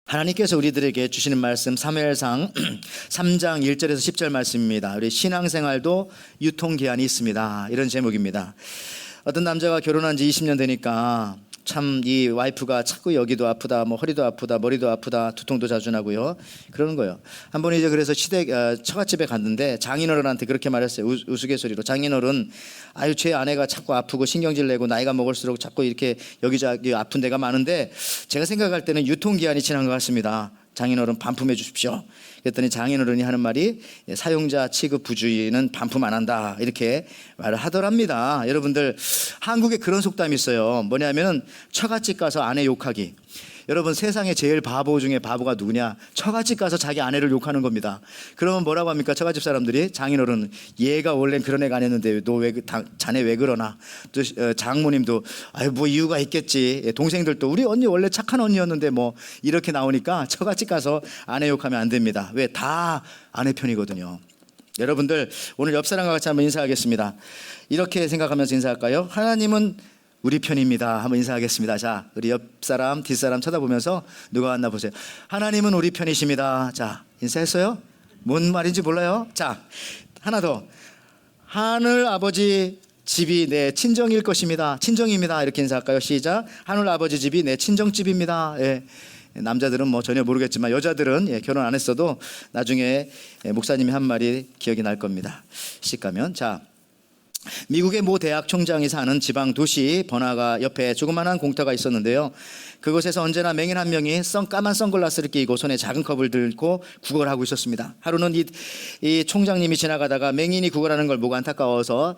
하나님께서 우리들에게 주시는 말씀 사무엘상 3장 1절에서 10절 말씀입니다. 우리 신앙생활도 유통기한이 있습니다. 이런 제목입니다. 어떤 남자가 결혼한 지 20년 되니까 참 이 와이프가 자꾸 여기도 아프다, 뭐 허리도 아프다, 머리도 아프다, 두통도 자주 나고요. 그러는 거예요. 한 번 이제 그래서 처갓집에 갔는데 장인어른한테 그렇게 말했어요. 우스갯소리로. 장인어른, 아유 제 아내가 자꾸 아프고 신경질 내고 나이가 먹을수록 자꾸 이렇게 여기저기 아픈 데가 많은데 제가 생각할 때는 유통기한이 지난 것 같습니다. 장인어른 반품해 주십시오. 그랬더니 장인어른이 하는 말이 사용자 취급 부주의는 반품 안 한다, 이렇게 말을 하더랍니다. 여러분들, 한국에 그런 속담이 있어요. 뭐냐면은 처갓집 가서 아내 욕하기. 여러분, 세상에 제일 바보 중에 바보가 누구냐? 처갓집 가서 자기 아내를 욕하는 겁니다. 그러면 뭐라고 합니까? 처갓집 사람들이, 장인어른, 얘가 원래는 그런 애가 아니었는데 너 왜 자네 왜 그러나? 또 장모님도 아유 뭐 이유가 있겠지. 동생들도 우리 언니 원래 착한 언니였는데 뭐, 이렇게 나오니까 처갓집 가서 아내 욕하면 안 됩니다. 왜? 다 아내 편이거든요. 여러분들, 오늘 옆 사람과 같이 한번 인사하겠습니다. 이렇게 생각하면서 인사할까요? 하나님은 우리 편입니다. 한번 인사하겠습니다. 자, 우리 옆 사람, 뒷 사람 쳐다보면서 누가 왔나 보세요. 하나님은 우리 편이십니다. 자, 인사했어요? 뭔 말인지 몰라요? 자, 하나 더. 하늘 아버지 집이 내 친정일 것입니다. 친정입니다. 이렇게 인사할까요? 시작. 하늘 아버지 집이 내 친정집입니다. 예. 남자들은 뭐 전혀 모르겠지만 여자들은 결혼 안 했어도 나중에 목사님이 한 말이 기억이 날 겁니다. 시가면. 자, 미국의 모 대학 총장이 사는 지방 도시 번화가 옆에 조그만한 공터가 있었는데요. 그곳에서 언제나 맹인 한 명이 까만 선글라스를 끼고 손에 작은 컵을 들고 구걸을 하고 있었습니다. 하루는 이 총장님이 지나가다가 맹인이 구걸하는 걸 보고 안타까워서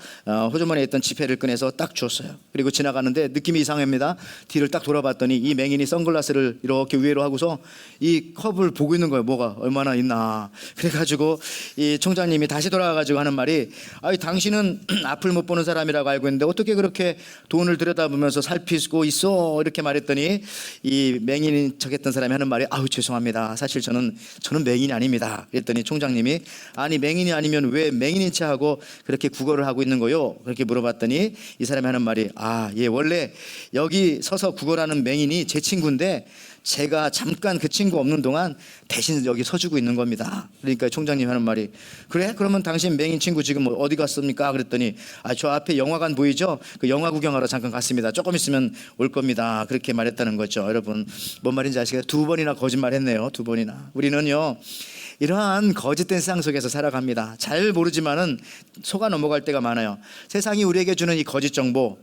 호주머니에 있던 지폐를 꺼내서 딱 줬어요. 그리고 지나가는데 느낌이 이상합니다. 뒤를 딱 돌아봤더니 이 맹인이 선글라스를 이렇게 위로 하고서 이 컵을 보고 있는 거예요. 뭐가 얼마나 있나. 그래가지고 이 총장님이 다시 돌아가가지고 하는 말이, 아이 당신은 앞을 못 보는 사람이라고 알고 있는데 어떻게 그렇게 돈을 들여다보면서 살피고 있어? 이렇게 말했더니 이 맹인인 척했던 사람이 하는 말이, 아우 죄송합니다. 사실 저는 맹인이 아닙니다. 그랬더니 총장님이, 아니 맹인이 아니면 왜 맹인인 척하고 그렇게 구걸을 하고 있는 거요? 그렇게 물어봤더니 이 사람이 하는 말이, 예 원래 여기 서서 구걸하는 맹인이 제 친구인데 제가 잠깐 그 친구 없는 동안 대신 여기 서주고 있는 겁니다. 그러니까 총장님 하는 말이, 그래? 그러면 당신 맹인 친구 지금 어디 갔습니까? 그랬더니, 저 앞에 영화관 보이죠? 그 영화 구경하러 잠깐 갔습니다. 조금 있으면 올 겁니다. 그렇게 말했다는 거죠. 여러분, 뭔 말인지 아시겠어요? 2번이나 거짓말 했네요. 2번이나. 우리는요, 이러한 거짓된 세상 속에서 살아갑니다. 잘 모르지만은 속아 넘어갈 때가 많아요. 세상이 우리에게 주는 이 거짓 정보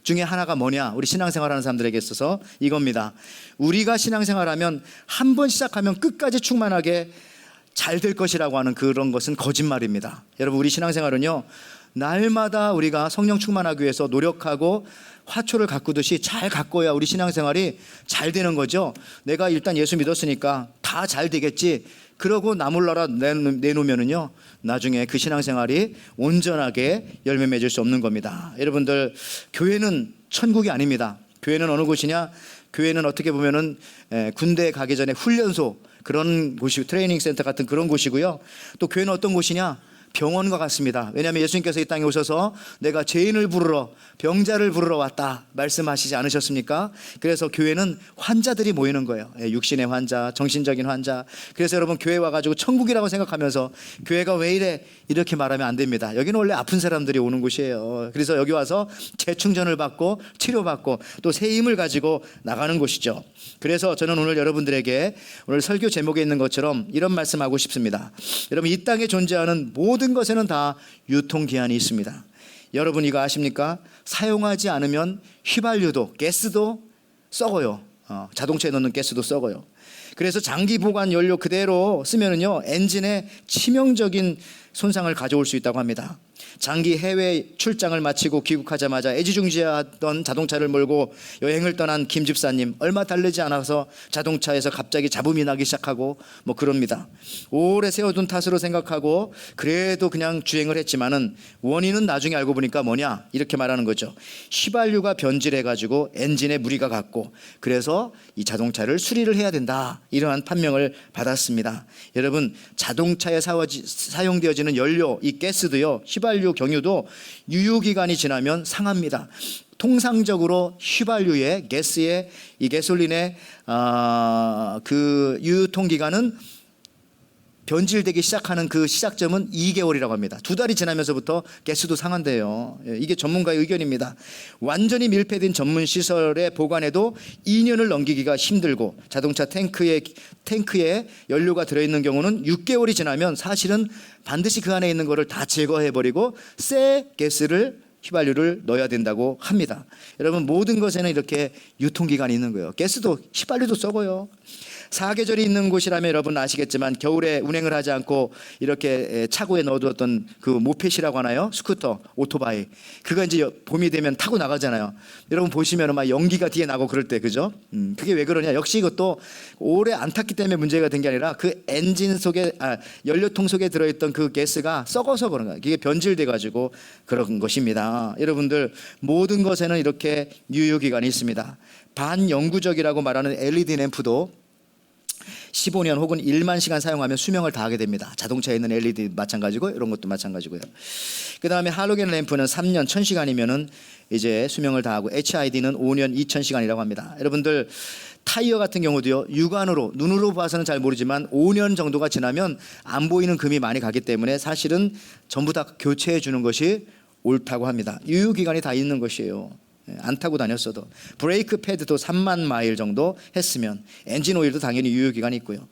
중에 하나가 뭐냐? 우리 신앙생활하는 사람들에게 있어서 이겁니다. 우리가 신앙생활하면 한 번 시작하면 끝까지 충만하게 잘 될 것이라고 하는 그런 것은 거짓말입니다. 여러분, 우리 신앙생활은요, 날마다 우리가 성령 충만하기 위해서 노력하고 화초를 가꾸듯이 잘 가꿔야 우리 신앙생활이 잘 되는 거죠. 내가 일단 예수 믿었으니까 다 잘 되겠지, 그러고 나몰라라 내놓으면은요, 나중에 그 신앙생활이 온전하게 열매 맺을 수 없는 겁니다. 여러분들, 교회는 천국이 아닙니다. 교회는 어느 곳이냐? 교회는 어떻게 보면은 군대 가기 전에 훈련소, 그런 곳이, 트레이닝 센터 같은 그런 곳이고요. 또 교회는 어떤 곳이냐? 병원과 같습니다. 왜냐하면 예수님께서 이 땅에 오셔서 내가 죄인을 부르러, 병자를 부르러 왔다 말씀하시지 않으셨습니까? 그래서 교회는 환자들이 모이는 거예요. 육신의 환자, 정신적인 환자. 그래서 여러분, 교회 와가지고 천국이라고 생각하면서 교회가 왜 이래? 이렇게 말하면 안 됩니다. 여기는 원래 아픈 사람들이 오는 곳이에요. 그래서 여기 와서 재충전을 받고 치료받고 또 새 힘을 가지고 나가는 곳이죠. 그래서 저는 오늘 여러분들에게 오늘 설교 제목에 있는 것처럼 이런 말씀하고 싶습니다. 여러분, 이 땅에 존재하는 모든 것에는 다 유통기한이 있습니다. 여러분, 이거 아십니까? 사용하지 않으면 휘발유도, 가스도 썩어요. 자동차에 넣는 가스도 썩어요. 그래서 장기 보관 연료 그대로 쓰면은요, 엔진에 치명적인 손상을 가져올 수 있다고 합니다. 장기 해외 출장을 마치고 귀국하자마자 애지중지하던 자동차를 몰고 여행을 떠난 김 집사님, 얼마 달리지 않아서 자동차에서 갑자기 잡음이 나기 시작하고 뭐 그럽니다. 오래 세워둔 탓으로 생각하고 그래도 그냥 주행을 했지만은 원인은 나중에 알고 보니까 뭐냐? 이렇게 말하는 거죠. 휘발유가 변질해가지고 엔진에 무리가 갔고, 그래서 이 자동차를 수리를 해야 된다, 이러한 판명을 받았습니다. 여러분, 자동차에 사용되어지는 넣어지는 연료, 이 가스도요, 휘발유, 경유도 유효기간이 지나면 상합니다. 통상적으로 휘발유의 가스의 이 가솔린의 그 유통기간은 변질되기 시작하는 그 시작점은 2개월이라고 합니다. 2달이 지나면서부터 가스도 상한대요. 이게 전문가의 의견입니다. 완전히 밀폐된 전문 시설에 보관해도 2년을 넘기기가 힘들고 자동차 탱크에 연료가 들어있는 경우는 6개월이 지나면 사실은 반드시 그 안에 있는 거를 다 제거해버리고 새 가스를 휘발유를 넣어야 된다고 합니다. 여러분 모든 것에는 이렇게 유통기간이 있는 거예요. 가스도 휘발유도 썩어요. 사계절이 있는 곳이라면 여러분 아시겠지만 겨울에 운행을 하지 않고 이렇게 차고에 넣어두었던 그 모펫이라고 하나요? 스쿠터, 오토바이. 그거 이제 봄이 되면 타고 나가잖아요. 여러분 보시면 막 연기가 뒤에 나고 그럴 때, 그죠? 그게 왜 그러냐? 역시 이것도 오래 안 탔기 때문에 문제가 된 게 아니라 그 엔진 속에, 연료통 속에 들어있던 그 가스가 썩어서 그런 거예요. 이게 변질돼가지고 그런 것입니다. 여러분들 모든 것에는 이렇게 유효기간이 있습니다. 반영구적이라고 말하는 LED 램프도 15년 혹은 1만 시간 사용하면 수명을 다하게 됩니다. 자동차에 있는 LED 마찬가지고 이런 것도 마찬가지고요. 그 다음에 할로겐 램프는 3년 1000시간이면은 이제 수명을 다하고 HID는 5년 2000시간이라고 합니다. 여러분들 타이어 같은 경우도요, 육안으로 눈으로 봐서는 잘 모르지만 5년 정도가 지나면 안 보이는 금이 많이 가기 때문에 사실은 전부 다 교체해 주는 것이 옳다고 합니다. 유효기간이 다 있는 것이에요. 안 타고 다녔어도. 브레이크 패드도 3만 마일 정도 했으면, 엔진 오일도 당연히 유효기간이 있고요.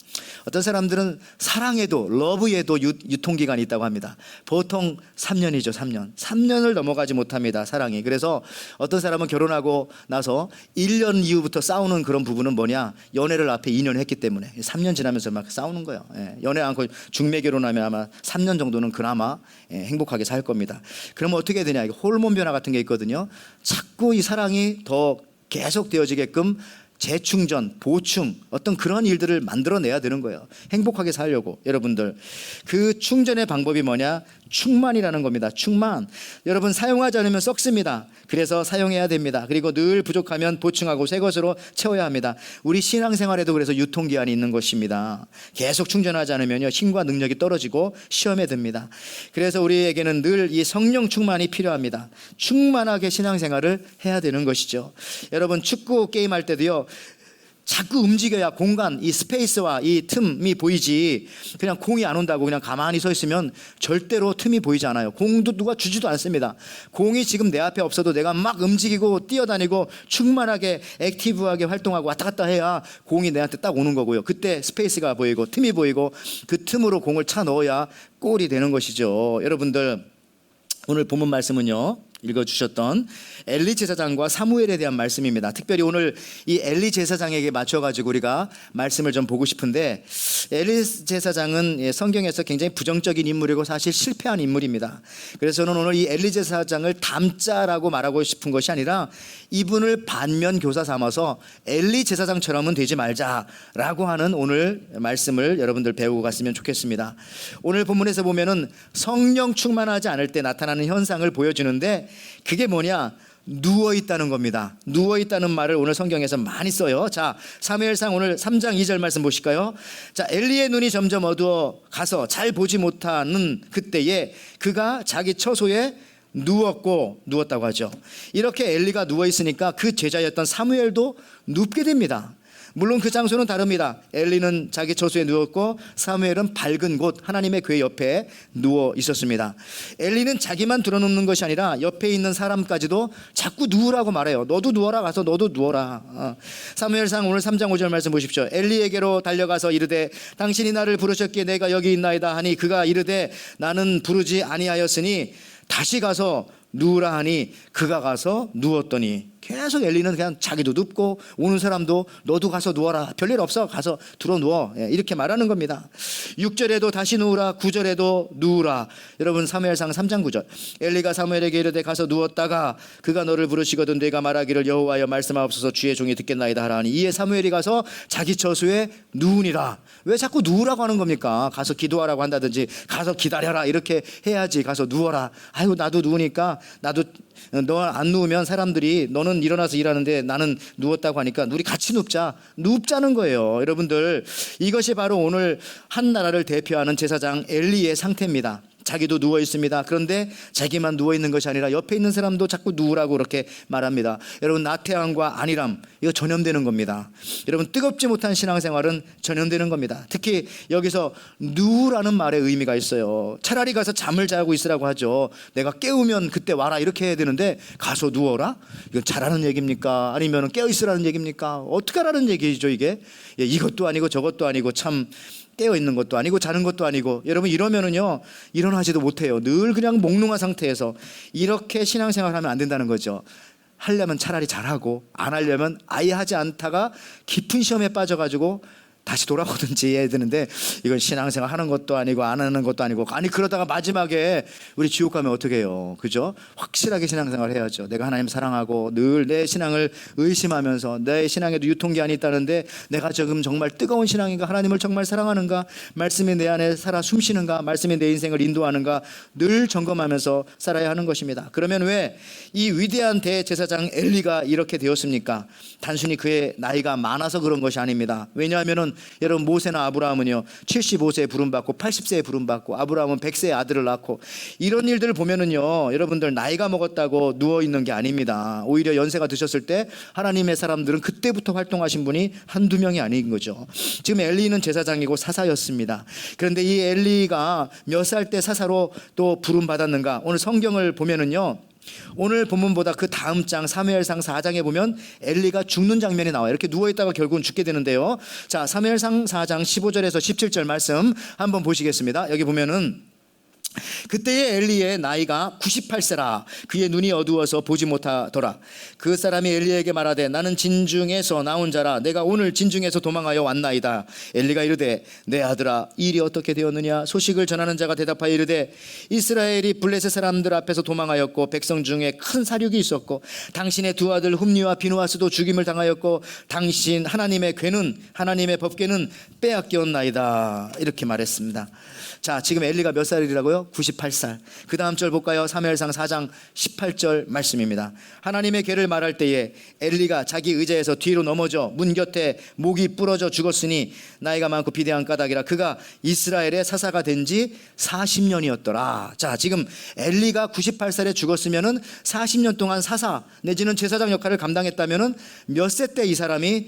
어떤 사람들은 사랑에도, 러브에도 유통기간이 있다고 합니다. 보통 3년이죠. 3년을 넘어가지 못합니다, 사랑이. 그래서 어떤 사람은 결혼하고 나서 1년 이후부터 싸우는 그런 부분은 뭐냐, 연애를 앞에 2년 했기 때문에 3년 지나면서 막 싸우는 거예요. 연애 않고 중매 결혼하면 아마 3년 정도는 그나마 행복하게 살 겁니다. 그러면 어떻게 되냐, 호르몬 변화 같은 게 있거든요. 자꾸 이 사랑이 더 계속 되어지게끔 재충전, 보충, 어떤 그런 일들을 만들어내야 되는 거예요. 행복하게 살려고. 여러분들 그 충전의 방법이 뭐냐? 충만이라는 겁니다. 충만. 여러분 사용하지 않으면 썩습니다. 그래서 사용해야 됩니다. 그리고 늘 부족하면 보충하고 새 것으로 채워야 합니다. 우리 신앙생활에도 그래서 유통기한이 있는 것입니다. 계속 충전하지 않으면요, 힘과 능력이 떨어지고 시험에 듭니다. 그래서 우리에게는 늘 이 성령 충만이 필요합니다. 충만하게 신앙생활을 해야 되는 것이죠. 여러분 축구 게임할 때도요, 자꾸 움직여야 공간, 이 스페이스와 이 틈이 보이지, 그냥 공이 안 온다고 그냥 가만히 서 있으면 절대로 틈이 보이지 않아요. 공도 누가 주지도 않습니다. 공이 지금 내 앞에 없어도 내가 막 움직이고 뛰어다니고 충만하게 액티브하게 활동하고 왔다 갔다 해야 공이 내한테 딱 오는 거고요. 그때 스페이스가 보이고 틈이 보이고 그 틈으로 공을 차 넣어야 골이 되는 것이죠. 여러분들 오늘 본문 말씀은요, 읽어주셨던 엘리 제사장과 사무엘에 대한 말씀입니다. 특별히 오늘 이 엘리 제사장에게 맞춰가지고 우리가 말씀을 좀 보고 싶은데, 엘리 제사장은 성경에서 굉장히 부정적인 인물이고 사실 실패한 인물입니다. 그래서 저는 오늘 이 엘리 제사장을 담자라고 말하고 싶은 것이 아니라 이분을 반면 교사 삼아서 엘리 제사장처럼은 되지 말자라고 하는 오늘 말씀을 여러분들 배우고 갔으면 좋겠습니다. 오늘 본문에서 보면은 성령 충만하지 않을 때 나타나는 현상을 보여주는데, 그게 뭐냐? 누워있다는 겁니다. 누워있다는 말을 오늘 성경에서 많이 써요. 자, 사무엘상 오늘 3장 2절 말씀 보실까요? 자, 엘리의 눈이 점점 어두워 가서 잘 보지 못하는 그때에 그가 자기 처소에 누웠다고 하죠. 이렇게 엘리가 누워있으니까 그 제자였던 사무엘도 눕게 됩니다. 물론 그 장소는 다릅니다. 엘리는 자기 처소에 누웠고 사무엘은 밝은 곳 하나님의 궤 옆에 누워 있었습니다. 엘리는 자기만 드러눕는 것이 아니라 옆에 있는 사람까지도 자꾸 누우라고 말해요. 너도 누워라, 가서 너도 누워라. 사무엘상 오늘 3장 5절 말씀 보십시오. 엘리에게로 달려가서 이르되 당신이 나를 부르셨기에 내가 여기 있나이다 하니 그가 이르되 나는 부르지 아니하였으니 다시 가서 누우라 하니 그가 가서 누웠더니, 계속 엘리는 그냥 자기도 눕고 오는 사람도 너도 가서 누워라, 별일 없어, 가서 들어 누워, 이렇게 말하는 겁니다. 6절에도 다시 누우라, 9절에도 누우라. 여러분 사무엘상 3장 9절, 엘리가 사무엘에게 이르되 가서 누웠다가 그가 너를 부르시거든 내가 말하기를 여호와여 말씀하옵소서 주의 종이 듣겠나이다 하라 하니 이에 사무엘이 가서 자기 처소에 누우니라. 왜 자꾸 누우라고 하는 겁니까? 가서 기도하라고 한다든지 가서 기다려라 이렇게 해야지. 가서 누워라. 아이고 나도 누우니까, 나도 너 안 누우면 사람들이 너는 일어나서 일하는데 나는 누웠다고 하니까 우리 같이 눕자는 거예요. 여러분들 이것이 바로 오늘 한 나라를 대표하는 제사장 엘리의 상태입니다. 자기도 누워 있습니다. 그런데 자기만 누워 있는 것이 아니라 옆에 있는 사람도 자꾸 누우라고 그렇게 말합니다. 여러분, 나태함과 안일함, 이거 전염되는 겁니다. 여러분, 뜨겁지 못한 신앙생활은 전염되는 겁니다. 특히 여기서 누우라는 말의 의미가 있어요. 차라리 가서 잠을 자고 있으라고 하죠. 내가 깨우면 그때 와라 이렇게 해야 되는데 가서 누워라? 이건 자라는 얘기입니까? 아니면 깨어 있으라는 얘기입니까? 어떻게 하라는 얘기죠 이게? 예, 이것도 아니고 저것도 아니고 참 깨어 있는 것도 아니고 자는 것도 아니고. 여러분, 이러면은요 일어나지도 못해요. 늘 그냥 몽롱한 상태에서. 이렇게 신앙생활 하면 안 된다는 거죠. 하려면 차라리 잘하고 안 하려면 아예 하지 않다가 깊은 시험에 빠져가지고 다시 돌아오든지 해야 되는데, 이건 신앙생활 하는 것도 아니고 안 하는 것도 아니고. 아니 그러다가 마지막에 우리 지옥 가면 어떻게 해요? 그죠? 확실하게 신앙생활 해야죠. 내가 하나님 사랑하고 늘 내 신앙을 의심하면서 내 신앙에도 유통기한이 있다는데 내가 지금 정말 뜨거운 신앙인가? 하나님을 정말 사랑하는가? 말씀이 내 안에 살아 숨쉬는가? 말씀이 내 인생을 인도하는가? 늘 점검하면서 살아야 하는 것입니다. 그러면 왜 이 위대한 대제사장 엘리가 이렇게 되었습니까? 단순히 그의 나이가 많아서 그런 것이 아닙니다. 왜냐하면은 여러분, 모세나 아브라함은요 75세에 부름받고 80세에 부름받고, 아브라함은 100세에 아들을 낳고, 이런 일들을 보면은요 여러분들 나이가 먹었다고 누워있는 게 아닙니다. 오히려 연세가 드셨을 때 하나님의 사람들은 그때부터 활동하신 분이 한두 명이 아닌 거죠. 지금 엘리는 제사장이고 사사였습니다. 그런데 이 엘리가 몇 살 때 사사로 또 부름받았는가? 오늘 성경을 보면은요, 오늘 본문보다 그 다음 장 사무엘상 4장에 보면 엘리가 죽는 장면이 나와요. 이렇게 누워있다가 결국은 죽게 되는데요. 자, 사무엘상 4장 15절에서 17절 말씀 한번 보시겠습니다. 여기 보면은 그때의 엘리의 나이가 98세라. 그의 눈이 어두워서 보지 못하더라. 그 사람이 엘리에게 말하되 나는 진중에서 나온 자라. 내가 오늘 진중에서 도망하여 왔나이다. 엘리가 이르되 내 아들아, 이 일이 어떻게 되었느냐? 소식을 전하는 자가 대답하여 이르되 이스라엘이 블레셋 사람들 앞에서 도망하였고 백성 중에 큰 사륙이 있었고 당신의 두 아들 훔니와 비누아스도 죽임을 당하였고 당신 하나님의 궤는, 하나님의 법궤는 빼앗겼나이다. 이렇게 말했습니다. 자, 지금 엘리가 몇 살이라고요? 98살. 그 다음 절 볼까요? 사무엘상 4장 18절 말씀입니다. 하나님의 궤를 말할 때에 엘리가 자기 의자에서 뒤로 넘어져 문 곁에 목이 부러져 죽었으니 나이가 많고 비대한 까닭이라. 그가 이스라엘의 사사가 된 지 40년이었더라. 자, 지금 엘리가 98살에 죽었으면은 40년 동안 사사 내지는 제사장 역할을 감당했다면은 몇 세 때 이 사람이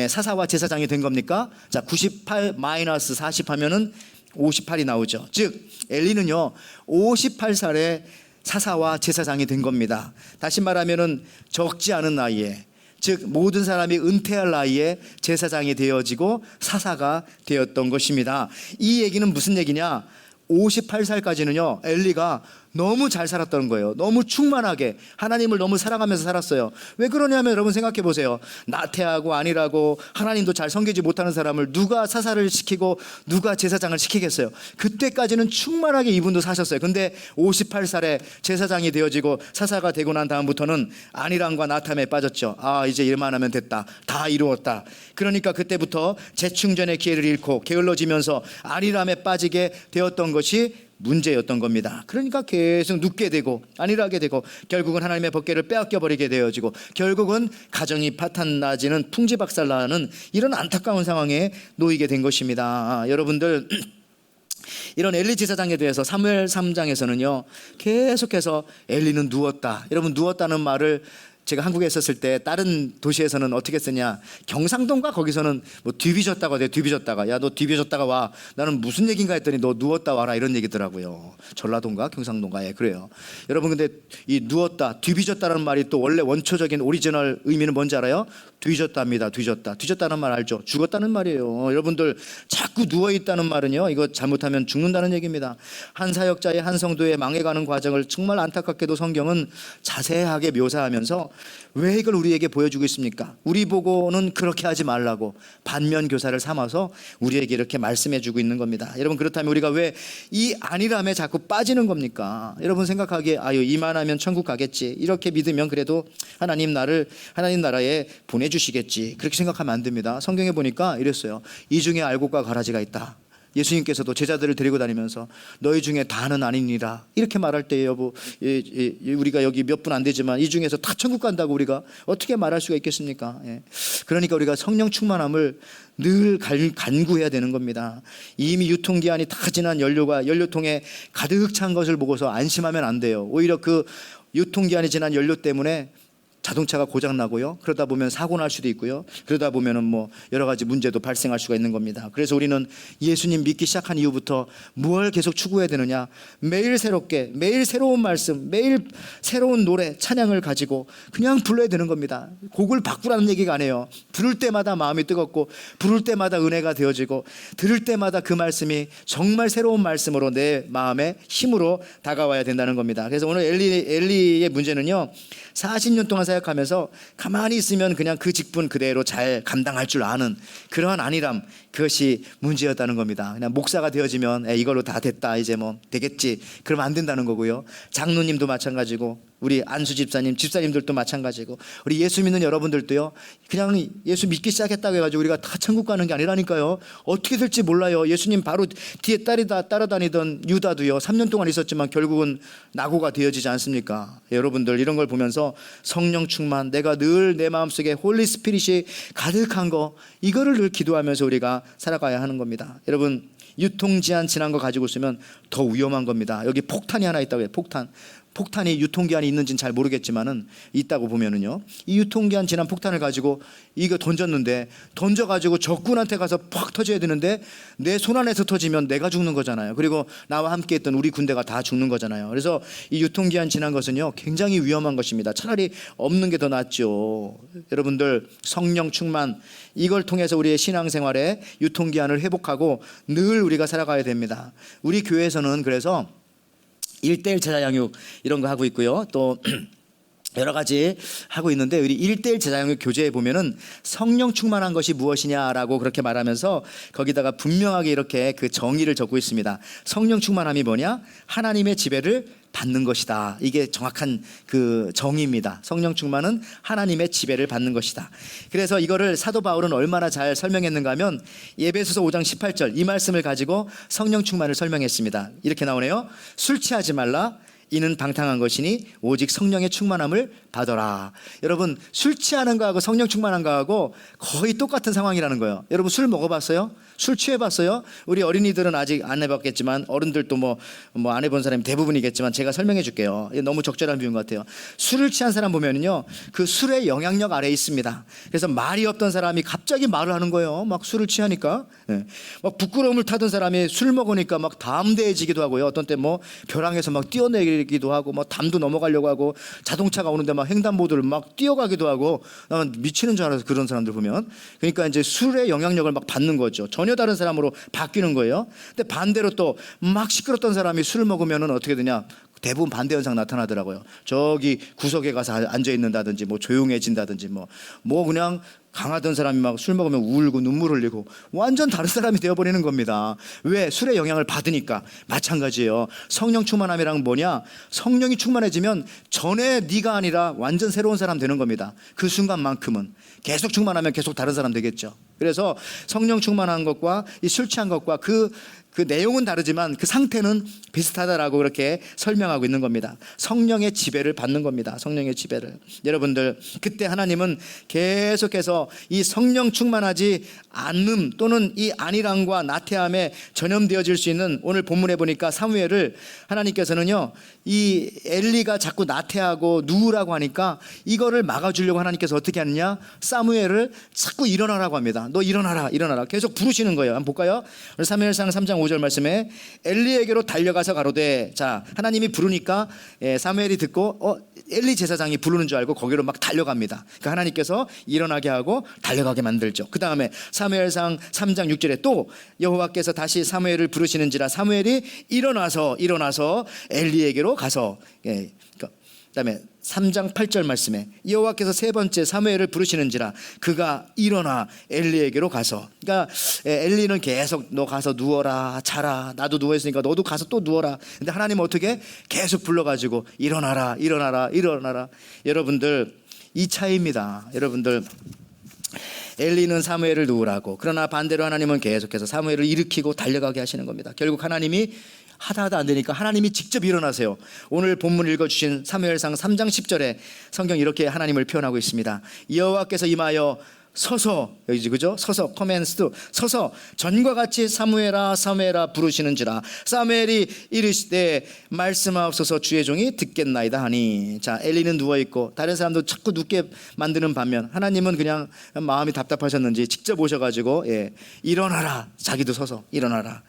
사사와 제사장이 된 겁니까? 자, 98 마이너스 40 하면은 58이 나오죠. 즉 엘리는요 58살에 사사와 제사장이 된 겁니다. 다시 말하면은 적지 않은 나이에, 즉 모든 사람이 은퇴할 나이에 제사장이 되어지고 사사가 되었던 것입니다. 이 얘기는 무슨 얘기냐? 58살까지는요 엘리가 너무 잘 살았던 거예요. 너무 충만하게 하나님을 너무 사랑하면서 살았어요. 왜 그러냐면 여러분 생각해 보세요. 나태하고 안일하고 하나님도 잘 섬기지 못하는 사람을 누가 사사를 시키고 누가 제사장을 시키겠어요? 그때까지는 충만하게 이분도 사셨어요. 근데 58살에 제사장이 되어지고 사사가 되고 난 다음부터는 안일함과 나태함에 빠졌죠. 아, 이제 일만 하면 됐다, 다 이루었다. 그러니까 그때부터 재충전의 기회를 잃고 게을러지면서 안일함에 빠지게 되었던 것이 문제였던 겁니다. 그러니까 계속 눕게 되고 안일하게 되고 결국은 하나님의 법궤를 빼앗겨 버리게 되어지고 결국은 가정이 파탄나지는 풍지박살나는 이런 안타까운 상황에 놓이게 된 것입니다. 여러분들, 이런 엘리 제사장에 대해서 사무엘 3장에서는요 계속해서 엘리는 누웠다. 여러분, 누웠다는 말을 제가 한국에 있었을 때 다른 도시에서는 어떻게 쓰냐, 경상도인가 거기서는 뭐 뒤비졌다고 해요. 뒤비졌다가, 야 너 뒤비졌다가 와. 나는 무슨 얘기인가 했더니 너 누웠다 와라 이런 얘기더라고요. 전라도인가 경상도인가. 예, 그래요. 여러분, 근데 이 누웠다 뒤비졌다는 말이 또 원래 원초적인 오리지널 의미는 뭔지 알아요? 뒤졌답니다. 뒤졌다는 말 알죠? 죽었다는 말이에요. 여러분들, 자꾸 누워있다는 말은요 이거 잘못하면 죽는다는 얘기입니다. 한 사역자의 한 성도의 망해가는 과정을 정말 안타깝게도 성경은 자세하게 묘사하면서 왜 이걸 우리에게 보여주고 있습니까? 우리 보고는 그렇게 하지 말라고 반면 교사를 삼아서 우리에게 이렇게 말씀해 주고 있는 겁니다. 여러분, 그렇다면 우리가 왜 이 안일함에 자꾸 빠지는 겁니까? 여러분 생각하기에 아유 이만하면 천국 가겠지, 이렇게 믿으면 그래도 하나님 나라에 보내주시겠지, 그렇게 생각하면 안 됩니다. 성경에 보니까 이랬어요. 이 중에 알곡과 가라지가 있다. 예수님께서도 제자들을 데리고 다니면서 너희 중에 다는 아니니라 이렇게 말할 때 여보, 우리가 여기 몇 분 안 되지만 이 중에서 다 천국 간다고 우리가 어떻게 말할 수가 있겠습니까? 그러니까 우리가 성령 충만함을 늘 간구해야 되는 겁니다. 이미 유통기한이 다 지난 연료가 연료통에 가득 찬 것을 보고서 안심하면 안 돼요. 오히려 그 유통기한이 지난 연료 때문에 자동차가 고장 나고요. 그러다 보면 사고 날 수도 있고요. 그러다 보면은 뭐 여러 가지 문제도 발생할 수가 있는 겁니다. 그래서 우리는 예수님 믿기 시작한 이후부터 뭘 계속 추구해야 되느냐? 매일 새롭게, 매일 새로운 말씀, 매일 새로운 노래, 찬양을 가지고 그냥 불러야 되는 겁니다. 곡을 바꾸라는 얘기가 아니에요. 부를 때마다 마음이 뜨겁고, 부를 때마다 은혜가 되어지고, 들을 때마다 그 말씀이 정말 새로운 말씀으로 내 마음에 힘으로 다가와야 된다는 겁니다. 그래서 오늘 엘리의 문제는요, 40년 동안 사역하면서 가만히 있으면 그냥 그 직분 그대로 잘 감당할 줄 아는 그러한 안일함, 그것이 문제였다는 겁니다. 그냥 목사가 되어지면 이걸로 다 됐다, 이제 뭐 되겠지, 그러면 안 된다는 거고요. 장로님도 마찬가지고, 우리 안수 집사님, 집사님들도 마찬가지고, 우리 예수 믿는 여러분들도요, 그냥 예수 믿기 시작했다고 해가지고 우리가 다 천국 가는 게 아니라니까요. 어떻게 될지 몰라요. 예수님 바로 뒤에 따라다니던 유다도요, 3년 동안 있었지만 결국은 낙오가 되어지지 않습니까? 여러분들 이런 걸 보면서 성령 충만, 내가 늘 내 마음속에 홀리 스피릿이 가득한 거, 이거를 늘 기도하면서 우리가 살아가야 하는 겁니다. 여러분, 유통기한 지난 거 가지고 있으면 더 위험한 겁니다. 여기 폭탄이 하나 있다고 해요. 폭탄이 유통기한이 있는지는 잘 모르겠지만은 있다고 보면은요, 이 유통기한 지난 폭탄을 가지고 이거 던져가지고 적군한테 가서 팍 터져야 되는데 내 손 안에서 터지면 내가 죽는 거잖아요. 그리고 나와 함께 했던 우리 군대가 다 죽는 거잖아요. 그래서 이 유통기한 지난 것은요, 굉장히 위험한 것입니다. 차라리 없는 게 더 낫죠. 여러분들, 성령 충만, 이걸 통해서 우리의 신앙생활에 유통기한을 회복하고 늘 우리가 살아가야 됩니다. 우리 교회에서는 그래서 1:1 제자 양육 이런 거 하고 있고요. 또 여러 가지 하고 있는데, 우리 1:1 제자 양육 교재에 보면은 성령 충만한 것이 무엇이냐라고 그렇게 말하면서 거기다가 분명하게 이렇게 그 정의를 적고 있습니다. 성령 충만함이 뭐냐? 하나님의 지배를 받는 것이다. 이게 정확한 그 정의입니다. 성령 충만은 하나님의 지배를 받는 것이다. 그래서 이거를 사도 바울은 얼마나 잘 설명했는가 하면 에베소서 5장 18절 이 말씀을 가지고 성령 충만을 설명했습니다. 이렇게 나오네요. 술 취하지 말라. 이는 방탕한 것이니 오직 성령의 충만함을 받아라. 여러분, 술 취하는 거하고 성령 충만한 거하고 거의 똑같은 상황이라는 거예요. 여러분, 술 먹어봤어요? 술 취해봤어요? 우리 어린이들은 아직 안 해봤겠지만, 어른들도 뭐 안 해본 사람이 대부분이겠지만 제가 설명해 줄게요. 너무 적절한 비유인 것 같아요. 술을 취한 사람 보면요, 그 술의 영향력 아래에 있습니다. 그래서 말이 없던 사람이 갑자기 말을 하는 거예요. 막 술을 취하니까. 막 부끄러움을 타던 사람이 술 먹으니까 막 담대해지기도 하고요. 어떤 때 뭐 벼랑에서 막 뛰어내리기도 하고, 뭐 담도 넘어가려고 하고, 자동차가 오는데 막 횡단보도를 막 뛰어가기도 하고, 나는 미치는 줄 알아서 그런 사람들 보면. 그러니까 이제 술의 영향력을 막 받는 거죠. 전혀 다른 사람으로 바뀌는 거예요. 근데 반대로 또 막 시끄럽던 사람이 술을 먹으면은 어떻게 되냐? 대부분 반대 현상 나타나더라고요. 저기 구석에 가서 앉아 있는다든지, 뭐 조용해진다든지, 뭐 그냥 강하던 사람이 막 술 먹으면 울고 눈물 흘리고 완전 다른 사람이 되어버리는 겁니다. 왜? 술의 영향을 받으니까. 마찬가지예요. 성령 충만함이란 뭐냐? 성령이 충만해지면 전에 네가 아니라 완전 새로운 사람 되는 겁니다. 그 순간만큼은. 계속 충만하면 계속 다른 사람 되겠죠. 그래서 성령 충만한 것과 이 술 취한 것과 그 내용은 다르지만 그 상태는 비슷하다라고 그렇게 설명하고 있는 겁니다. 성령의 지배를 받는 겁니다. 성령의 지배를. 여러분들, 그때 하나님은 계속해서 이 성령 충만하지 않음 또는 이 안일함과 나태함에 전염되어질 수 있는, 오늘 본문에 보니까 사무엘을 하나님께서는요, 이 엘리가 자꾸 나태하고 누우라고 하니까 이거를 막아주려고 하나님께서 어떻게 하느냐? 사무엘을 자꾸 일어나라고 합니다. 너 일어나라, 일어나라. 계속 부르시는 거예요. 한번 볼까요? 사무엘상 3장 5절 말씀에 엘리에게로 달려가서 가로되, 자, 하나님이 부르니까 사무엘이 듣고 엘리 제사장이 부르는 줄 알고 거기로 막 달려갑니다. 그러니까 하나님께서 일어나게 하고 달려가게 만들죠. 그 다음에 사무엘상 3장 6절에 또 여호와께서 다시 사무엘을 부르시는지라 사무엘이 일어나서 엘리에게로 가서, 그다음에 3장 8절 말씀에 여호와께서 세 번째 사무엘을 부르시는지라 그가 일어나 엘리에게로 가서, 그러니까 엘리는 계속 너 가서 누워라, 자라, 나도 누워있으니까 너도 가서 또 누워라. 근데 하나님은 어떻게? 계속 불러가지고 일어나라, 일어나라, 일어나라. 여러분들, 이 차이입니다. 여러분들, 엘리는 사무엘을 누우라고. 그러나 반대로 하나님은 계속해서 사무엘을 일으키고 달려가게 하시는 겁니다. 결국 하나님이 하다 안 되니까 하나님이 직접 일어나세요. 오늘 본문 읽어주신 사무엘상 3장 10절에 성경 이렇게 하나님을 표현하고 있습니다. 여호와께서 임하여 서서, 여기지 그죠? 서서, 커맨스도 서서 전과 같이 사무엘아 사무엘아 부르시는지라. 사무엘이 이르시되 말씀하옵소서 주의 종이 듣겠나이다 하니. 자, 엘리는 누워있고 다른 사람도 자꾸 눕게 만드는 반면 하나님은 그냥 마음이 답답하셨는지 직접 오셔가지고 일어나라. 자기도 서서 일어나라.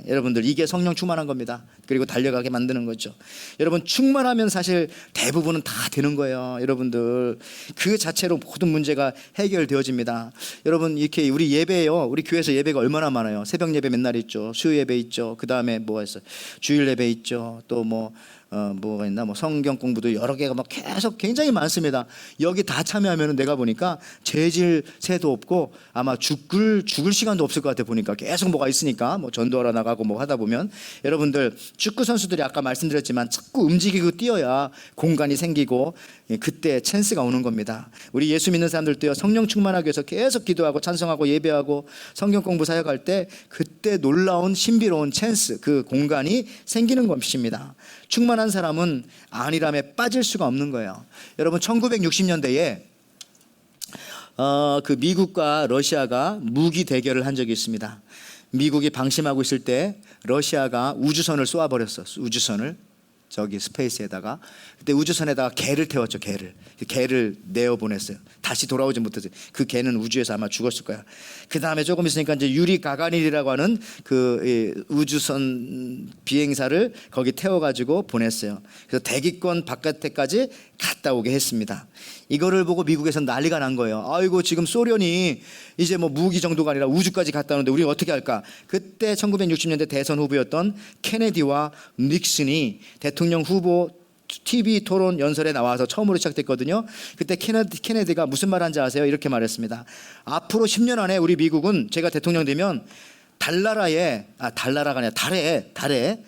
여러분들 이게 성령 충만한 겁니다. 그리고 달려가게 만드는 거죠. 여러분 충만하면 사실 대부분은 다 되는 거예요. 여러분들 그 자체로 모든 문제가 해결되어집니다. 여러분 이렇게 우리 예배요, 우리 교회에서 예배가 얼마나 많아요. 새벽 예배 맨날 있죠. 수요 예배 있죠. 그 다음에 뭐가 있어요? 주일 예배 있죠. 또 뭐가 있나? 성경 공부도 여러 개가 막 계속 굉장히 많습니다. 여기 다 참여하면 내가 보니까 재질 새도 없고 아마 죽을 시간도 없을 것 같아. 보니까 계속 뭐가 있으니까 전도하러 나가고 하다 보면 여러분들 축구 선수들이 아까 말씀드렸지만 자꾸 움직이고 뛰어야 공간이 생기고 그때 찬스가 오는 겁니다. 우리 예수 믿는 사람들도요, 성령 충만하기 위해서 계속 기도하고 찬송하고 예배하고 성경 공부 사역할 때 그때 놀라운 신비로운 찬스, 그 공간이 생기는 것입니다. 충만한 사람은 안일함에 빠질 수가 없는 거예요. 여러분 1960년대에 그 미국과 러시아가 무기 대결을 한 적이 있습니다. 미국이 방심하고 있을 때 러시아가 우주선을 쏘아버렸어. 우주선을 저기 스페이스에다가. 그때 우주선에다가 개를 태웠죠. 개를 내어보냈어요. 다시 돌아오지 못했어요. 그 개는 우주에서 아마 죽었을 거야. 그 다음에 조금 있으니까 이제 유리 가가린이라고 하는 그 우주선 비행사를 거기 태워가지고 보냈어요. 그래서 대기권 바깥에까지 갔다 오게 했습니다. 이거를 보고 미국에서는 난리가 난 거예요. 아이고 지금 소련이 이제 무기 정도가 아니라 우주까지 갔다 오는데 우리 어떻게 할까? 그때 1960년대 대선 후보였던 케네디와 닉슨이 대통령 후보 TV 토론 연설에 나와서 처음으로 시작됐거든요. 그때 케네디가 무슨 말 한지 아세요? 이렇게 말했습니다. 앞으로 10년 안에 우리 미국은 제가 대통령 되면 달나라가 아니라 달에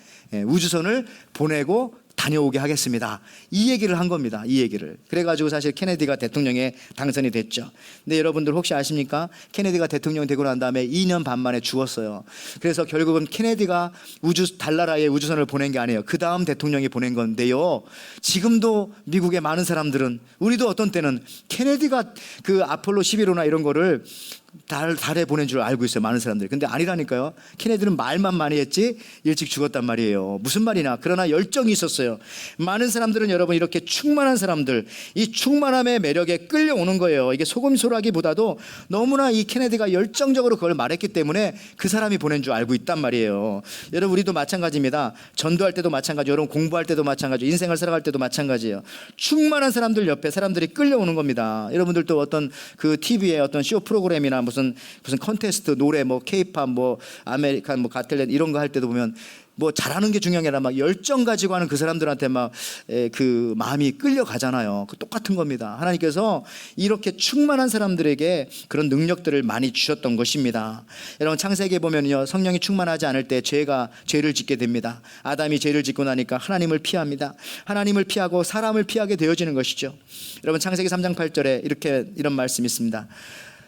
우주선을 보내고 다녀오게 하겠습니다. 이 얘기를 한 겁니다. 이 얘기를. 그래가지고 사실 케네디가 대통령에 당선이 됐죠. 근데 여러분들 혹시 아십니까? 케네디가 대통령 되고 난 다음에 2년 반 만에 죽었어요. 그래서 결국은 케네디가 달나라에 우주선을 보낸 게 아니에요. 그 다음 대통령이 보낸 건데요. 지금도 미국의 많은 사람들은, 우리도 어떤 때는 케네디가 그 아폴로 11호나 이런 거를 달에 보낸 줄 알고 있어요. 많은 사람들이. 근데 아니라니까요. 케네디는 말만 많이 했지 일찍 죽었단 말이에요. 무슨 말이냐. 그러나 열정이 있었어요. 많은 사람들은 여러분 이렇게 충만한 사람들, 이 충만함의 매력에 끌려오는 거예요. 이게 소금소라기보다도 너무나 이 케네디가 열정적으로 그걸 말했기 때문에 그 사람이 보낸 줄 알고 있단 말이에요. 여러분 우리도 마찬가지입니다. 전도할 때도 마찬가지고 여러분 공부할 때도 마찬가지고 인생을 살아갈 때도 마찬가지예요. 충만한 사람들 옆에 사람들이 끌려오는 겁니다. 여러분들도 어떤 그 TV에 어떤 쇼 프로그램이나 무슨 콘테스트 노래 케이팝 아메리칸 가텔랜드 이런 거 할 때도 보면 잘하는 게 중요한 게 아니라 열정 가지고 하는 그 사람들한테 그 마음이 끌려가잖아요. 똑같은 겁니다. 하나님께서 이렇게 충만한 사람들에게 그런 능력들을 많이 주셨던 것입니다. 여러분 창세기에 보면요, 성령이 충만하지 않을 때 죄를 짓게 됩니다. 아담이 죄를 짓고 나니까 하나님을 피합니다. 하나님을 피하고 사람을 피하게 되어지는 것이죠. 여러분 창세기 3장 8절에 이런 말씀이 있습니다.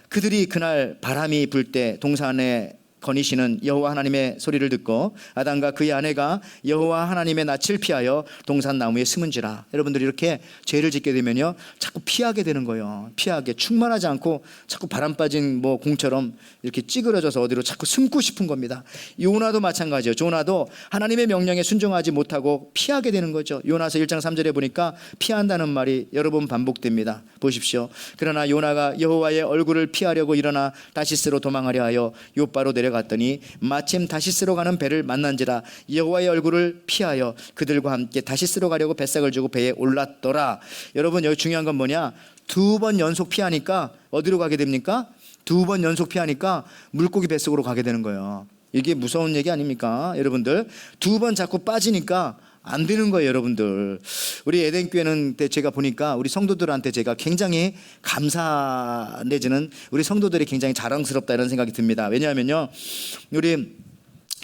그들이 그날 바람이 불 때 동산에 거니시는 여호와 하나님의 소리를 듣고 아담과 그의 아내가 여호와 하나님의 낯을 피하여 동산 나무에 숨은지라. 여러분들이 이렇게 죄를 짓게 되면요 자꾸 피하게 되는 거예요. 피하게 충만하지 않고 자꾸 바람 빠진 공처럼 이렇게 찌그러져서 어디로 자꾸 숨고 싶은 겁니다. 요나도 마찬가지예요. 요나도 하나님의 명령에 순종하지 못하고 피하게 되는 거죠. 요나서 1장 3절에 보니까 피한다는 말이 여러 번 반복됩니다. 보십시오. 그러나 요나가 여호와의 얼굴을 피하려고 일어나 다시스로 도망하려 하여 요바로 내려갔더니 마침 다시스로 가는 배를 만난지라. 여호와의 얼굴을 피하여 그들과 함께 다시스로 가려고 뱃삭을 주고 배에 올랐더라. 여러분 여기 중요한 건 뭐냐? 2번 연속 피하니까 어디로 가게 됩니까? 2번 연속 피하니까 물고기 뱃속으로 가게 되는 거예요. 이게 무서운 얘기 아닙니까? 여러분들 2번 자꾸 빠지니까 안 되는 거예요. 여러분들 우리 에덴교회는 제가 보니까 우리 성도들한테 제가 굉장히 감사 내지는 우리 성도들이 굉장히 자랑스럽다 이런 생각이 듭니다. 왜냐하면요 우리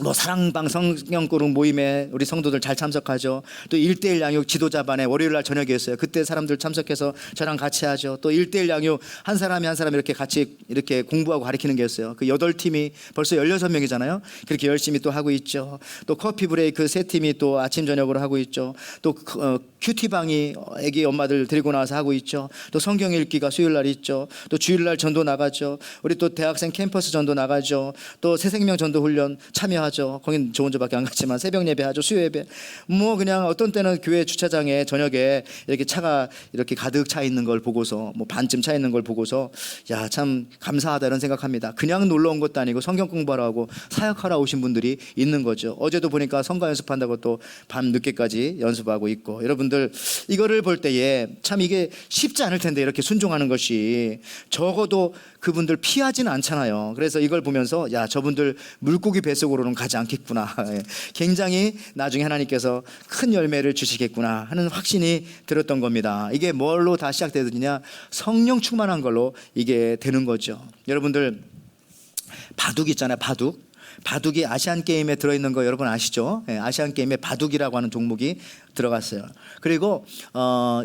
뭐 사랑방 성경구름 모임에 우리 성도들 잘 참석하죠. 또 1:1 양육 지도자반에 월요일 날 저녁이었어요. 그때 사람들 참석해서 저랑 같이 하죠. 또 1:1 양육 한 사람이 이렇게 같이 이렇게 공부하고 가르치는 게였어요. 그 8팀이 벌써 16명이잖아요. 그렇게 열심히 또 하고 있죠. 또 커피 브레이크 3팀이 또 아침 저녁으로 하고 있죠. 또 큐티방이 애기 엄마들 데리고 나와서 하고 있죠. 또 성경 읽기가 수요일 날 있죠. 또 주일 날 전도 나가죠. 우리 또 대학생 캠퍼스 전도 나가죠. 또 새생명 전도 훈련 참여하죠. 거긴 저 혼자밖에 안 갔지만 새벽 예배하죠. 수요 예배. 뭐 그냥 어떤 때는 교회 주차장에 저녁에 이렇게 차가 이렇게 가득 차 있는 걸 보고서 뭐 반쯤 차 있는 걸 보고서 야, 참 감사하다 이런 생각합니다. 그냥 놀러 온 것도 아니고 성경 공부하러 하고 사역하러 오신 분들이 있는 거죠. 어제도 보니까 성가 연습한다고 또 밤 늦게까지 연습하고 있고, 여러분들 이거를 볼 때에 참 이게 쉽지 않을 텐데 이렇게 순종하는 것이 적어도 그분들 피하지는 않잖아요. 그래서 이걸 보면서 야, 저분들 물고기 뱃속으로는 가지 않겠구나. 굉장히 나중에 하나님께서 큰 열매를 주시겠구나 하는 확신이 들었던 겁니다. 이게 뭘로 다 시작되느냐? 성령 충만한 걸로 이게 되는 거죠. 여러분들 바둑 있잖아요. 바둑이 아시안 게임에 들어있는 거 여러분 아시죠? 아시안 게임에 바둑이라고 하는 종목이 들어갔어요. 그리고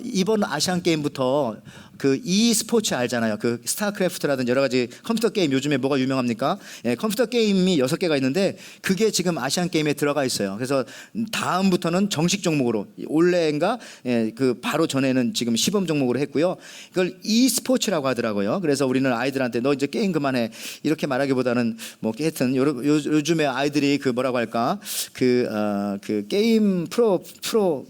이번 아시안 게임부터 그 e스포츠 알잖아요. 그 스타크래프트라든지 여러 가지 컴퓨터 게임 요즘에 뭐가 유명합니까? 컴퓨터 게임이 6개가 있는데 그게 지금 아시안 게임에 들어가 있어요. 그래서 다음부터는 정식 종목으로 올해인가 그 바로 전에는 지금 시범 종목으로 했고요. 이걸 e스포츠라고 하더라고요. 그래서 우리는 아이들한테 너 이제 게임 그만해 이렇게 말하기보다는 뭐 하여튼 요즘에 아이들이 그 뭐라고 할까 그 게임 프로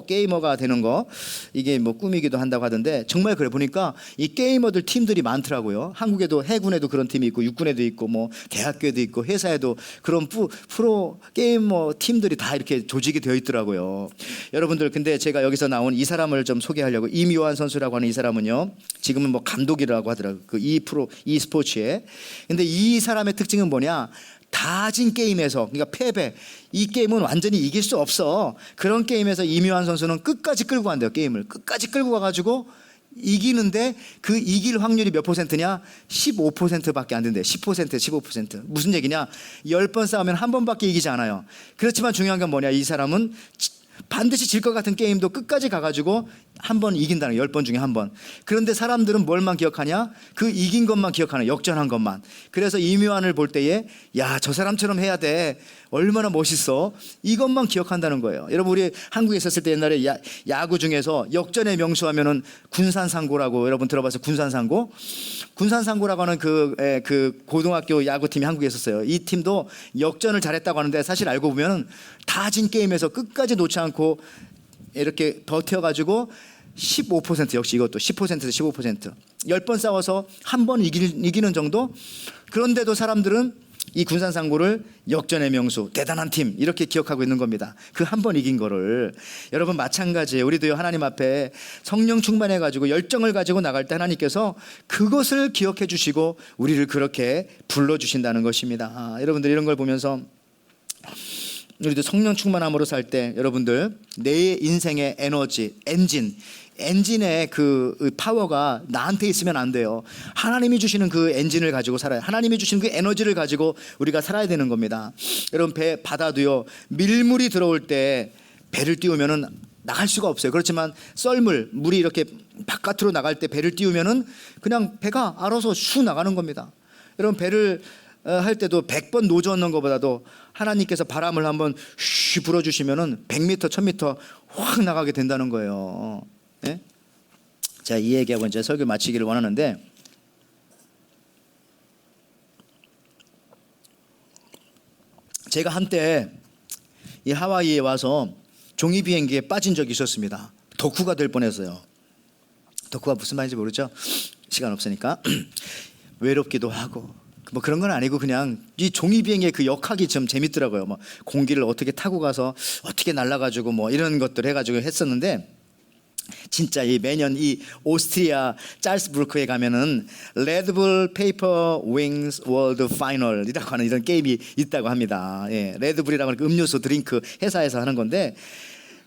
게이머가 되는 거 이게 뭐 꿈이기도 한다고 하던데 정말 그래 보니까 이 게이머들 팀들이 많더라고요. 한국에도 해군에도 그런 팀이 있고 육군에도 있고 뭐 대학교에도 있고 회사에도 그런 프로 게이머 팀들이 다 이렇게 조직이 되어 있더라고요. 여러분들 근데 제가 여기서 나온 이 사람을 좀 소개하려고, 임요한 선수라고 하는 이 사람은요 지금은 뭐 감독이라고 하더라고요. 그 e스포츠에. 근데 이 사람의 특징은 뭐냐? 다진 게임에서, 그러니까 패배, 이 게임은 완전히 이길 수 없어. 그런 게임에서 임요한 선수는 끝까지 끌고 간대요. 게임을 끝까지 끌고 가가지고 이기는데 그 이길 확률이 몇 퍼센트냐? 15%밖에 안 된대요. 10%, 15%. 무슨 얘기냐? 10번 싸우면 한 번밖에 이기지 않아요. 그렇지만 중요한 건 뭐냐? 이 사람은 반드시 질 것 같은 게임도 끝까지 가가지고 한 번 이긴다는 거예요. 10번 중에 한 번. 그런데 사람들은 뭘만 기억하냐? 그 이긴 것만 기억하는, 역전한 것만. 그래서 임요한을 볼 때에 야, 저 사람처럼 해야 돼. 얼마나 멋있어. 이것만 기억한다는 거예요. 여러분 우리 한국에 있었을 때 옛날에 야구 중에서 역전의 명수하면은 군산상고라고 여러분 들어봤어요? 군산상고? 군산상고라고 하는 그 고등학교 야구팀이 한국에 있었어요. 이 팀도 역전을 잘했다고 하는데 사실 알고 보면 다진 게임에서 끝까지 놓지 않고 이렇게 버텨가지고 15% 역시 이것도 10%에서 15% 10번 싸워서 한 번 이기는 정도. 그런데도 사람들은 이 군산상고를 역전의 명수, 대단한 팀 이렇게 기억하고 있는 겁니다. 그 한 번 이긴 거를. 여러분 마찬가지예요. 우리도요 하나님 앞에 성령 충만해가지고 열정을 가지고 나갈 때 하나님께서 그것을 기억해 주시고 우리를 그렇게 불러주신다는 것입니다. 여러분들 이런 걸 보면서 우리도 성령 충만함으로 살 때 여러분들 내 인생의 에너지, 엔진의 그 파워가 나한테 있으면 안 돼요. 하나님이 주시는 그 엔진을 가지고 살아요. 하나님이 주시는 그 에너지를 가지고 우리가 살아야 되는 겁니다. 여러분 바다도요 밀물이 들어올 때 배를 띄우면은 나갈 수가 없어요. 그렇지만 물이 이렇게 바깥으로 나갈 때 배를 띄우면은 그냥 배가 알아서 슉 나가는 겁니다. 여러분 배를 할 때도 100번 노조 얻는 것보다도 하나님께서 바람을 한번 쉬 불어주시면은 100m, 1000m 확 나가게 된다는 거예요. 네? 자, 이 얘기하고 이제 설교 마치기를 원하는데, 제가 한때 이 하와이에 와서 종이 비행기에 빠진 적이 있었습니다. 덕후가 될 뻔했어요. 덕후가 무슨 말인지 모르죠? 시간 없으니까. 외롭기도 하고 뭐 그런 건 아니고 그냥 이 종이 비행기의 그 역학이 좀 재밌더라고요. 뭐 공기를 어떻게 타고 가서 어떻게 날아가지고 뭐 이런 것들 해가지고 했었는데, 진짜 이 매년 이 오스트리아 짤스부르크에 가면은 레드불 페이퍼 윙스 월드 파이널이라고 하는 이런 게임이 있다고 합니다. 예, 레드불이라고 하는 음료수 드링크 회사에서 하는 건데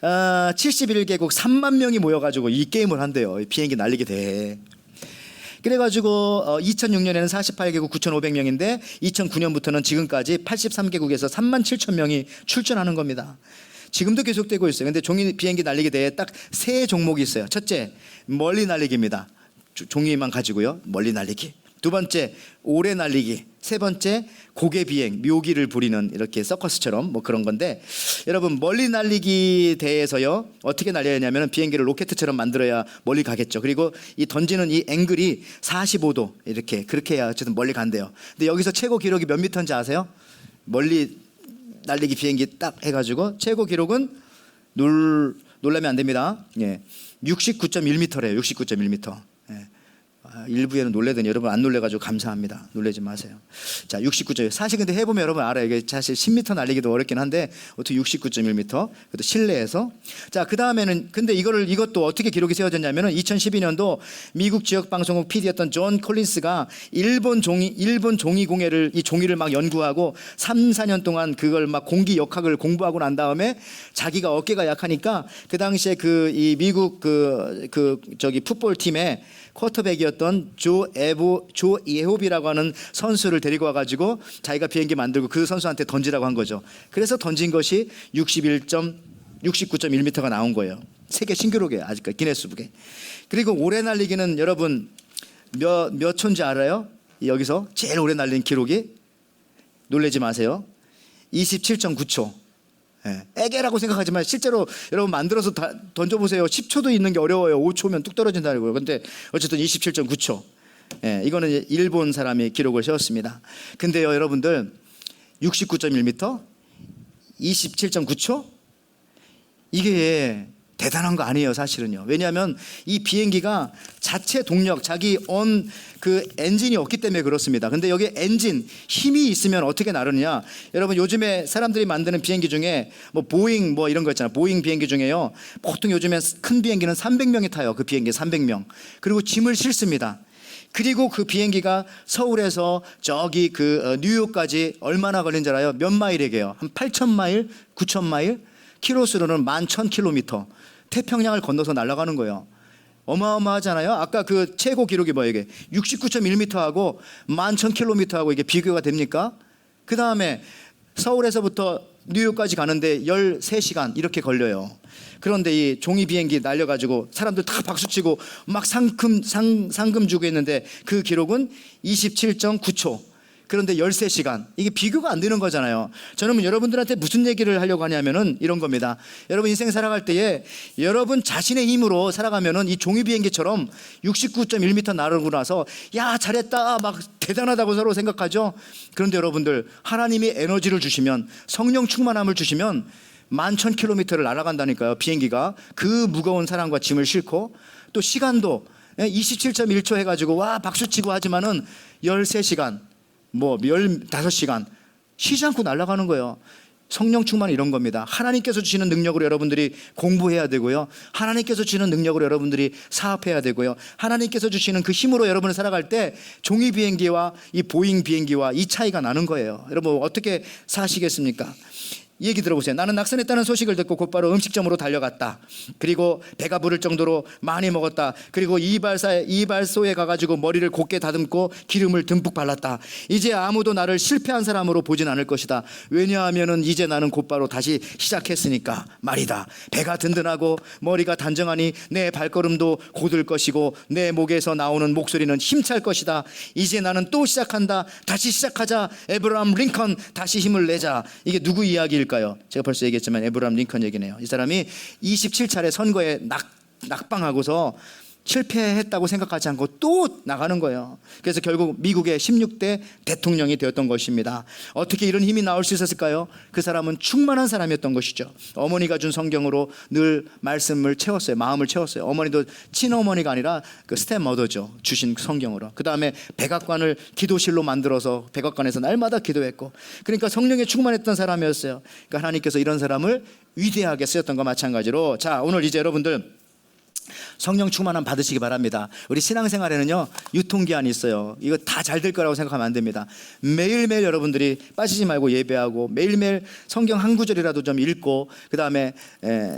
71개국 3만 명이 모여가지고 이 게임을 한대요. 비행기 날리게 돼. 그래가지고 2006년에는 48개국 9,500명인데 2009년부터는 지금까지 83개국에서 37,000명이 출전하는 겁니다. 지금도 계속되고 있어요. 근데 종이 비행기 날리기 대회에 딱 세 종목이 있어요. 첫째, 멀리 날리기입니다. 종이만 가지고요. 멀리 날리기. 두 번째, 오래 날리기. 세 번째, 고개 비행, 묘기를 부리는 이렇게 서커스처럼 뭐 그런 건데, 여러분 멀리 날리기 대회에서요 어떻게 날려야 하냐면 비행기를 로켓처럼 만들어야 멀리 가겠죠. 그리고 이 던지는 이 앵글이 45도 이렇게 그렇게 해야 어쨌든 멀리 간대요. 근데 여기서 최고 기록이 몇 미터인지 아세요? 멀리 날리기 비행기 딱 해가지고 최고 기록은 놀라면 안 됩니다. 예, 69.1m래요. 69.1m. 예. 일부에는 놀래더니 여러분 안 놀래가지고 감사합니다. 놀라지 마세요. 자, 69점. 사실 근데 해보면 여러분 알아요. 이게 사실 10m 날리기도 어렵긴 한데 어떻게 69.1m? 그것도 실내에서. 자, 그 다음에는 근데 이것도 어떻게 기록이 세워졌냐면은 2012년도 미국 지역 방송국 PD였던 존 콜린스가 일본 종이공예를 이 종이를 막 연구하고 3, 4년 동안 그걸 막 공기 역학을 공부하고 난 다음에 자기가 어깨가 약하니까 그 당시에 이 미국 저기 풋볼 팀에 쿼터백이었던 조 예호비라고 하는 선수를 데리고 와가지고 자기가 비행기 만들고 그 선수한테 던지라고 한 거죠. 그래서 던진 것이 69.1m가 나온 거예요. 세계 신기록이에요. 아직까지 기네스북에. 그리고 오래 날리기는 여러분 몇 초인지 알아요? 여기서 제일 오래 날린 기록이 놀라지 마세요. 27.9초. 애게라고 생각하지만 실제로 여러분 만들어서 던져보세요. 10초도 있는 게 어려워요. 5초면 뚝 떨어진다는 거예요. 근데 어쨌든 27.9초. 이거는 일본 사람이 기록을 세웠습니다. 근데요 여러분들 69.1m 27.9초 이게 대단한 거 아니에요 사실은요. 왜냐하면 이 비행기가 자체 동력 자기 엔진이 없기 때문에 그렇습니다. 근데 여기 엔진 힘이 있으면 어떻게 나르느냐. 여러분 요즘에 사람들이 만드는 비행기 중에 뭐 보잉 뭐 이런 거 있잖아요. 보잉 비행기 중에요 보통 요즘에 큰 비행기는 300명이 타요. 그 비행기 300명. 그리고 짐을 실습니다. 그리고 그 비행기가 서울에서 저기 뉴욕까지 얼마나 걸린 줄 알아요? 몇 마일이게요? 한 8,000마일, 9,000마일, 키로수로는 11,000km. 태평양을 건너서 날아가는 거예요. 어마어마하잖아요. 아까 그 최고 기록이 뭐예요? 이게 69.1m하고 11,000km하고 이게 비교가 됩니까? 그 다음에 서울에서부터 뉴욕까지 가는데 13시간 이렇게 걸려요. 그런데 이 종이 비행기 날려가지고 사람들 다 박수치고 막 상금 주고 있는데 그 기록은 27.9초. 그런데 13시간. 이게 비교가 안 되는 거잖아요. 저는 여러분들한테 무슨 얘기를 하려고 하냐면은 이런 겁니다. 여러분 인생 살아갈 때에 여러분 자신의 힘으로 살아가면은 이 종이 비행기처럼 69.1m 나르고 나서 야 잘했다 막 대단하다고 서로 생각하죠. 그런데 여러분들 하나님이 에너지를 주시면 성령 충만함을 주시면 11,000km를 날아간다니까요. 비행기가 그 무거운 사람과 짐을 싣고 또 시간도 27.1초 해가지고 와 박수치고 하지만은 13시간 뭐 15시간 쉬지 않고 날아가는 거예요. 성령 충만 이런 겁니다. 하나님께서 주시는 능력으로 여러분들이 공부해야 되고요. 하나님께서 주시는 능력으로 여러분들이 사업해야 되고요. 하나님께서 주시는 그 힘으로 여러분을 살아갈 때 종이 비행기와 이 보잉 비행기와 이 차이가 나는 거예요. 여러분 어떻게 사시겠습니까? 이 얘기 들어보세요. 나는 낙선했다는 소식을 듣고 곧바로 음식점으로 달려갔다. 그리고 배가 부를 정도로 많이 먹었다. 그리고 이발소에 가가지고 머리를 곱게 다듬고 기름을 듬뿍 발랐다. 이제 아무도 나를 실패한 사람으로 보진 않을 것이다. 왜냐하면은 이제 나는 곧바로 다시 시작했으니까 말이다. 배가 든든하고 머리가 단정하니 내 발걸음도 곧을 것이고 내 목에서 나오는 목소리는 힘찰 것이다. 이제 나는 또 시작한다. 다시 시작하자. 에브라함 링컨 다시 힘을 내자. 이게 누구 이야기일까요? 제가 벌써 얘기했지만 에브라함 링컨 얘기네요. 이 사람이 27차례 선거에 낙방하고서 실패했다고 생각하지 않고 또 나가는 거예요. 그래서 결국 미국의 16대 대통령이 되었던 것입니다. 어떻게 이런 힘이 나올 수 있었을까요? 그 사람은 충만한 사람이었던 것이죠. 어머니가 준 성경으로 늘 말씀을 채웠어요. 마음을 채웠어요. 어머니도 친어머니가 아니라 그 스텝머더죠. 주신 성경으로. 그 다음에 백악관을 기도실로 만들어서 백악관에서 날마다 기도했고, 그러니까 성령에 충만했던 사람이었어요. 그러니까 하나님께서 이런 사람을 위대하게 쓰였던 것과 마찬가지로, 자 오늘 이제 여러분들 성령 충만함 받으시기 바랍니다. 우리 신앙생활에는요 유통기한이 있어요. 이거 다 잘 될 거라고 생각하면 안 됩니다. 매일매일 여러분들이 빠지지 말고 예배하고 매일매일 성경 한 구절이라도 좀 읽고 그 다음에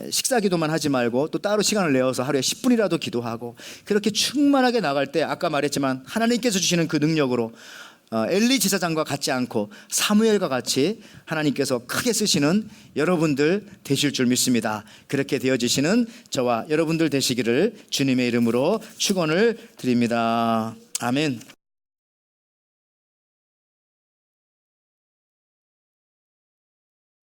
식사 기도만 하지 말고 또 따로 시간을 내어서 하루에 10분이라도 기도하고 그렇게 충만하게 나갈 때 아까 말했지만 하나님께서 주시는 그 능력으로 엘리 제사장과 같지 않고 사무엘과 같이 하나님께서 크게 쓰시는 여러분들 되실 줄 믿습니다. 그렇게 되어지시는 저와 여러분들 되시기를 주님의 이름으로 축원을 드립니다. 아멘.